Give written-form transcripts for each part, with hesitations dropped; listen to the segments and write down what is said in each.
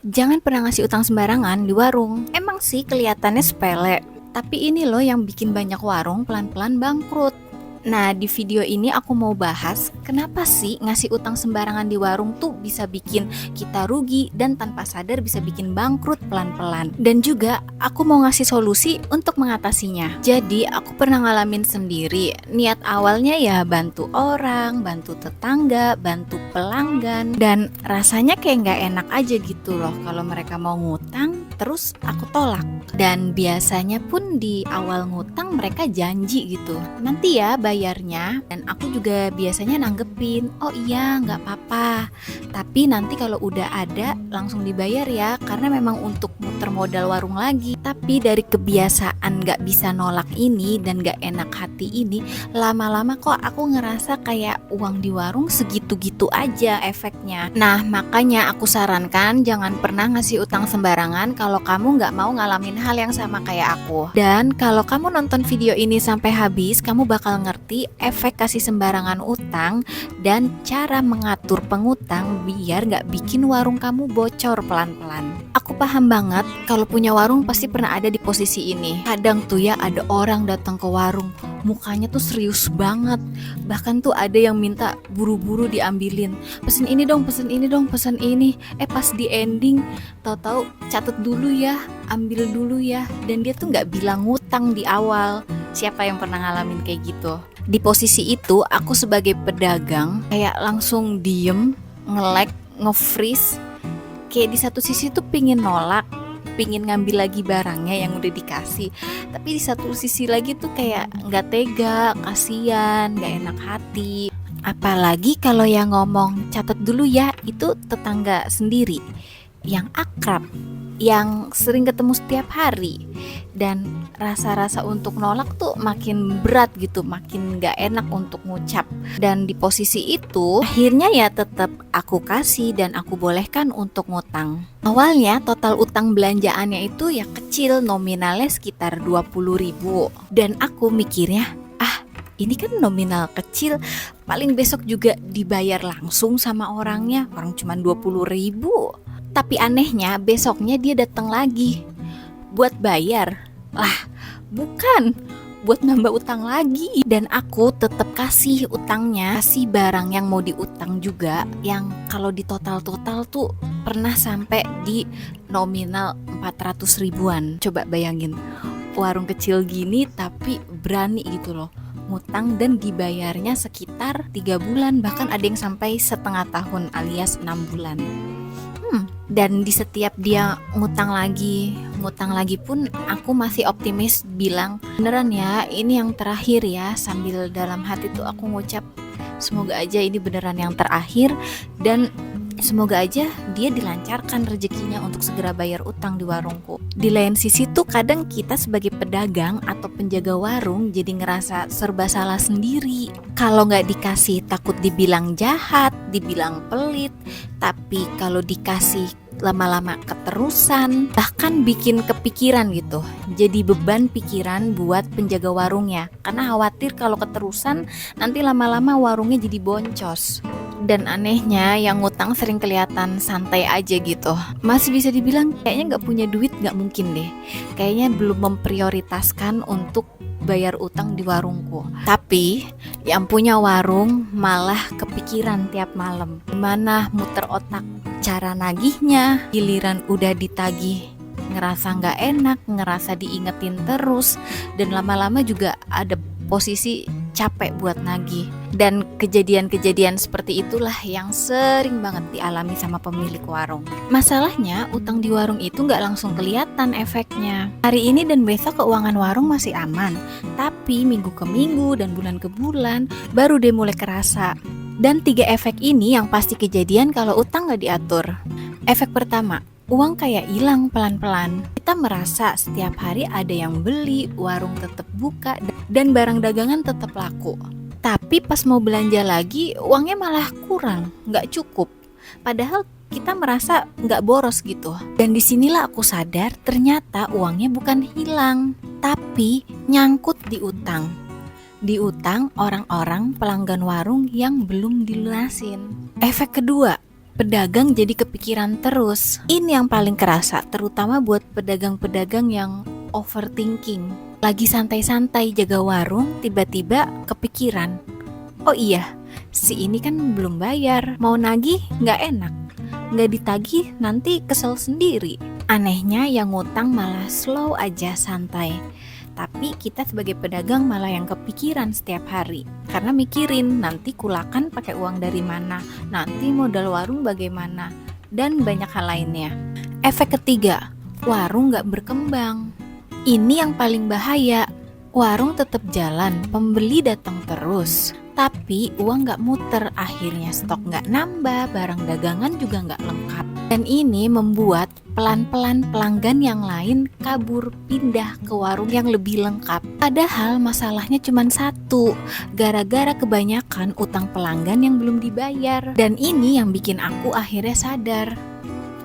Jangan pernah ngasih utang sembarangan di warung. Emang sih kelihatannya sepele, tapi ini loh yang bikin banyak warung pelan-pelan bangkrut. Nah, di video ini aku mau bahas kenapa sih ngasih utang sembarangan di warung tuh bisa bikin kita rugi dan tanpa sadar bisa bikin bangkrut pelan-pelan. Dan juga aku mau ngasih solusi untuk mengatasinya. Jadi, aku pernah ngalamin sendiri. Niat awalnya ya bantu orang, bantu tetangga, bantu pelanggan, dan rasanya kayak nggak enak aja gitu loh kalau mereka mau ngutang terus aku tolak. Dan biasanya pun di awal ngutang mereka janji gitu, nanti ya bayarnya, dan aku juga biasanya nanggepin, oh iya nggak apa-apa, tapi nanti kalau udah ada langsung dibayar ya, karena memang untuk muter modal warung lagi. Tapi dari kebiasaan nggak bisa nolak ini dan nggak enak hati ini, lama-lama kok aku ngerasa kayak uang di warung segitu-gitu aja efeknya. Nah, makanya aku sarankan jangan pernah ngasih utang sembarangan kalau kamu nggak mau ngalamin hal yang sama kayak aku. Dan kalau kamu nonton video ini sampai habis, kamu bakal ngerti efek kasih sembarangan utang dan cara mengatur pengutang biar nggak bikin warung kamu bocor pelan-pelan. Aku paham banget kalau punya warung pasti pernah ada di posisi ini. Kadang tuh ya ada orang datang ke warung, mukanya tuh serius banget. Bahkan tuh ada yang minta buru-buru diambilin. Pesen ini dong, pesen ini dong, pesen ini. Pas di ending, tahu-tahu catat dulu ya, ambil dulu ya. Dan dia tuh nggak bilang ngutang di awal. Siapa yang pernah ngalamin kayak gitu? Di posisi itu, aku sebagai pedagang kayak langsung diem, nge-lag, nge-freeze. Kayak di satu sisi tuh pingin nolak, pingin ngambil lagi barangnya yang udah dikasih, tapi di satu sisi lagi tuh kayak nggak tega, kasihan, nggak enak hati. Apalagi kalau yang ngomong catat dulu ya itu tetangga sendiri, yang akrab, yang sering ketemu setiap hari, dan rasa-rasa untuk nolak tuh makin berat gitu, makin gak enak untuk ngucap. Dan di posisi itu akhirnya ya tetap aku kasih dan aku bolehkan untuk ngutang. Awalnya total utang belanjaannya itu ya kecil, nominalnya sekitar 20.000, dan aku mikirnya ini kan nominal kecil, paling besok juga dibayar langsung sama orangnya, orang cuma 20.000. Tapi anehnya besoknya dia datang lagi buat bayar. Lah, bukan, buat nambah utang lagi. Dan aku tetap kasih utangnya, kasih barang yang mau diutang juga, yang kalau di total-total tuh pernah sampai di nominal 400 ribuan. Coba bayangin, warung kecil gini tapi berani gitu loh ngutang, dan dibayarnya sekitar 3 bulan, bahkan ada yang sampai setengah tahun alias 6 bulan. Dan di setiap dia ngutang lagi pun aku masih optimis bilang, beneran ya ini yang terakhir ya, sambil dalam hati tuh aku ngucap semoga aja ini beneran yang terakhir, dan semoga aja dia dilancarkan rezekinya untuk segera bayar utang di warungku. Di lain sisi tuh kadang kita sebagai pedagang atau penjaga warung jadi ngerasa serba salah sendiri. Kalau nggak dikasih takut dibilang jahat, dibilang pelit. Tapi kalau dikasih lama-lama keterusan, bahkan bikin kepikiran gitu. Jadi beban pikiran buat penjaga warungnya, karena khawatir kalau keterusan nanti lama-lama warungnya jadi boncos. Dan anehnya yang ngutang sering kelihatan santai aja gitu. Masih bisa dibilang kayaknya gak punya duit, gak mungkin deh. Kayaknya belum memprioritaskan untuk bayar utang di warungku. Tapi yang punya warung malah kepikiran tiap malam, gimana muter otak cara nagihnya. Giliran udah ditagih ngerasa gak enak, ngerasa diingetin terus, dan lama-lama juga ada posisi capek buat nagih. Dan kejadian-kejadian seperti itulah yang sering banget dialami sama pemilik warung. Masalahnya utang di warung itu gak langsung kelihatan efeknya. Hari ini dan besok keuangan warung masih aman, tapi minggu ke minggu dan bulan ke bulan baru deh mulai kerasa. Dan 3 efek ini yang pasti kejadian kalau utang gak diatur. Efek pertama, uang kayak hilang pelan-pelan. Kita merasa setiap hari ada yang beli, warung tetap buka, dan barang dagangan tetap laku. Tapi pas mau belanja lagi, uangnya malah kurang, nggak cukup. Padahal kita merasa nggak boros gitu. Dan disinilah aku sadar ternyata uangnya bukan hilang, tapi nyangkut di utang. Di utang orang-orang pelanggan warung yang belum dilunasin. Efek kedua, Pedagang jadi kepikiran terus. Ini yang paling kerasa, terutama buat pedagang-pedagang yang overthinking. Lagi santai-santai jaga warung, tiba-tiba kepikiran, oh iya, si ini kan belum bayar, mau nagih nggak enak, nggak ditagih nanti kesel sendiri. Anehnya yang ngutang malah slow aja santai. Tapi kita sebagai pedagang malah yang kepikiran setiap hari. Karena mikirin nanti kulakan pakai uang dari mana, nanti modal warung bagaimana, dan banyak hal lainnya. Efek ketiga, warung gak berkembang. Ini yang paling bahaya. Warung tetap jalan, pembeli datang terus, tapi uang gak muter, akhirnya stok gak nambah, barang dagangan juga gak lengkap. Dan ini membuat pelan-pelan pelanggan yang lain kabur pindah ke warung yang lebih lengkap. Padahal masalahnya cuma satu, gara-gara kebanyakan utang pelanggan yang belum dibayar. Dan ini yang bikin aku akhirnya sadar,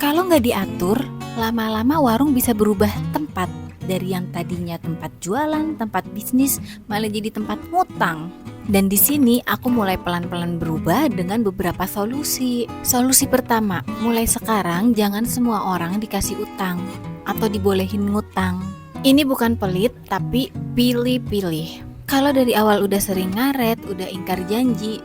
kalau nggak diatur, lama-lama warung bisa berubah tempat. Dari yang tadinya tempat jualan, tempat bisnis, malah jadi tempat ngutang. Dan di sini aku mulai pelan-pelan berubah dengan beberapa solusi. Solusi pertama, mulai sekarang jangan semua orang dikasih utang atau dibolehin ngutang. Ini bukan pelit, tapi pilih-pilih. Kalau dari awal udah sering ngaret, udah ingkar janji,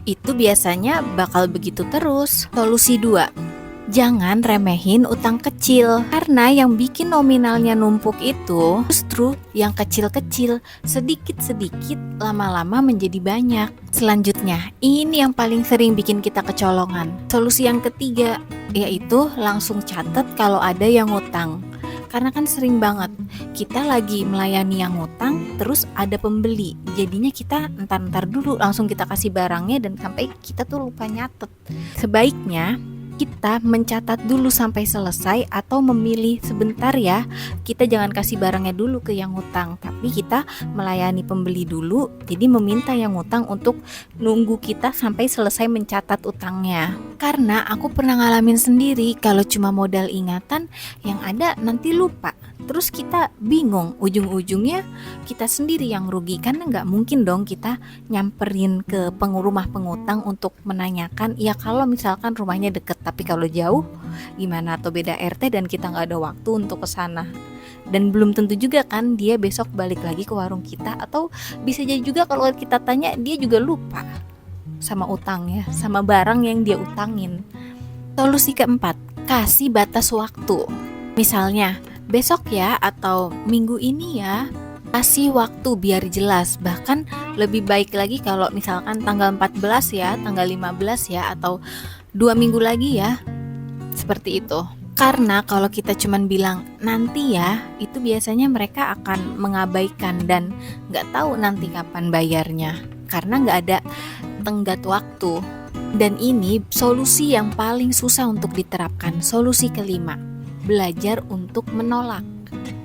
itu biasanya bakal begitu terus. Solusi 2, jangan remehin utang kecil, karena yang bikin nominalnya numpuk itu justru yang kecil-kecil, sedikit-sedikit lama-lama menjadi banyak. Selanjutnya, ini yang paling sering bikin kita kecolongan. Solusi yang ketiga, yaitu langsung catat kalau ada yang ngutang. Karena kan sering banget kita lagi melayani yang ngutang, terus ada pembeli, jadinya kita entar dulu langsung kita kasih barangnya dan sampai kita tuh lupa nyatet. Sebaiknya kita mencatat dulu sampai selesai atau memilih sebentar ya. Kita jangan kasih barangnya dulu ke yang ngutang, tapi kita melayani pembeli dulu. Jadi meminta yang ngutang untuk nunggu kita sampai selesai mencatat utangnya. Karena aku pernah ngalamin sendiri, kalau cuma modal ingatan, yang ada nanti lupa. Terus kita bingung, ujung-ujungnya kita sendiri yang rugi. Karena nggak mungkin dong kita nyamperin ke rumah pengutang untuk menanyakan, ya kalau misalkan rumahnya deket, tapi kalau jauh gimana, atau beda RT dan kita nggak ada waktu untuk ke sana. Dan belum tentu juga kan dia besok balik lagi ke warung kita, atau bisa jadi juga kalau kita tanya dia juga lupa sama utangnya, sama barang yang dia utangin. Solusi keempat, kasih batas waktu. Misalnya besok ya, atau minggu ini ya, kasih waktu biar jelas. Bahkan lebih baik lagi kalau misalkan tanggal 14 ya, tanggal 15 ya, atau 2 minggu lagi ya, seperti itu. Karena kalau kita cuman bilang nanti ya, itu biasanya mereka akan mengabaikan dan gak tahu nanti kapan bayarnya, karena gak ada tenggat waktu. Dan ini solusi yang paling susah untuk diterapkan. Solusi kelima, belajar untuk menolak.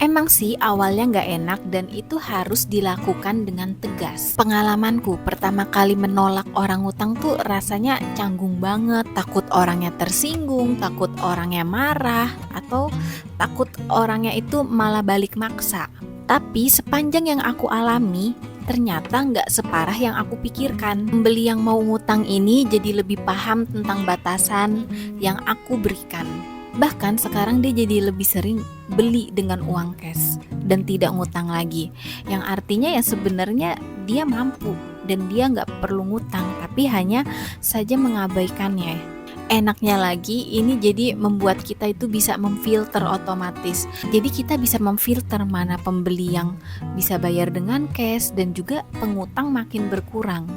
Emang sih awalnya gak enak dan itu harus dilakukan dengan tegas. Pengalamanku pertama kali menolak orang utang tuh rasanya canggung banget. Takut orangnya tersinggung, takut orangnya marah, atau takut orangnya itu malah balik maksa. Tapi sepanjang yang aku alami, ternyata gak separah yang aku pikirkan. Pembeli yang mau ngutang ini jadi lebih paham tentang batasan yang aku berikan. Bahkan sekarang dia jadi lebih sering beli dengan uang cash dan tidak ngutang lagi. Yang artinya ya sebenarnya dia mampu dan dia gak perlu ngutang, tapi hanya saja mengabaikannya. Enaknya lagi, ini jadi membuat kita itu bisa memfilter otomatis. Jadi kita bisa memfilter mana pembeli yang bisa bayar dengan cash dan juga pengutang makin berkurang.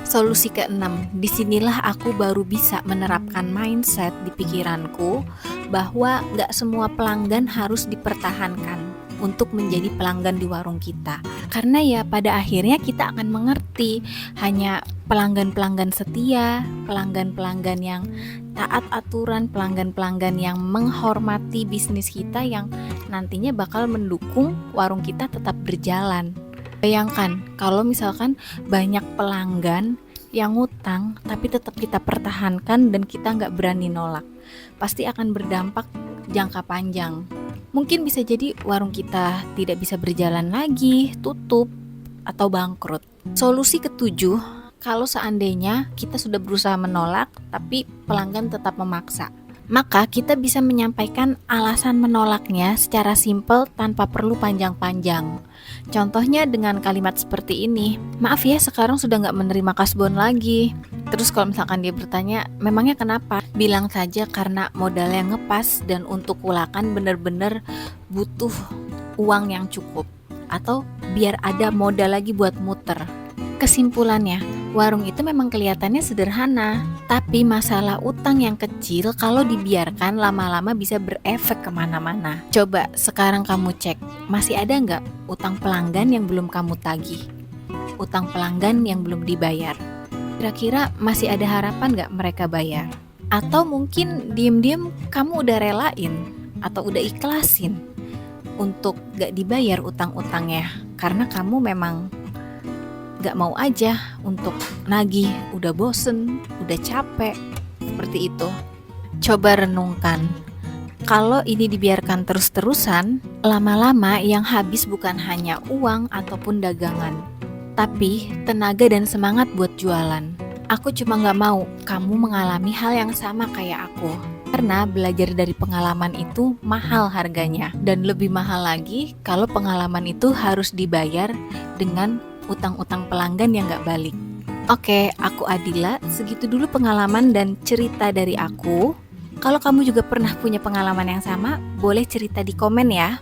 Solusi keenam, disinilah aku baru bisa menerapkan mindset di pikiranku bahwa gak semua pelanggan harus dipertahankan untuk menjadi pelanggan di warung kita. Karena ya pada akhirnya kita akan mengerti hanya pelanggan-pelanggan setia, pelanggan-pelanggan yang taat aturan, pelanggan-pelanggan yang menghormati bisnis kita yang nantinya bakal mendukung warung kita tetap berjalan. Bayangkan kalau misalkan banyak pelanggan yang ngutang tapi tetap kita pertahankan dan kita nggak berani nolak, pasti akan berdampak jangka panjang. Mungkin bisa jadi warung kita tidak bisa berjalan lagi, tutup, atau bangkrut. Solusi ketujuh, kalau seandainya kita sudah berusaha menolak, tapi pelanggan tetap memaksa. Maka kita bisa menyampaikan alasan menolaknya secara simpel tanpa perlu panjang-panjang. Contohnya dengan kalimat seperti ini, maaf ya sekarang sudah nggak menerima kasbon lagi. Terus kalau misalkan dia bertanya, memangnya kenapa? Bilang saja karena modalnya ngepas dan untuk ulakan bener-bener butuh uang yang cukup. Atau biar ada modal lagi buat muter. Kesimpulannya, warung itu memang kelihatannya sederhana, tapi masalah utang yang kecil kalau dibiarkan lama-lama bisa berefek kemana-mana. Coba sekarang kamu cek, masih ada nggak utang pelanggan yang belum kamu tagih? Utang pelanggan yang belum dibayar? Kira-kira masih ada harapan nggak mereka bayar? Atau mungkin diem-diem kamu udah relain atau udah ikhlasin untuk nggak dibayar utang-utangnya karena kamu memang gak mau aja untuk nagih, udah bosen, udah capek, seperti itu. Coba renungkan, kalau ini dibiarkan terus-terusan, lama-lama yang habis bukan hanya uang ataupun dagangan, tapi tenaga dan semangat buat jualan. Aku cuma gak mau kamu mengalami hal yang sama kayak aku. Karena belajar dari pengalaman itu mahal harganya. Dan lebih mahal lagi kalau pengalaman itu harus dibayar dengan utang-utang pelanggan yang gak balik. Oke, aku Adila. Segitu dulu pengalaman dan cerita dari aku. Kalau kamu juga pernah punya pengalaman yang sama, boleh cerita di komen ya.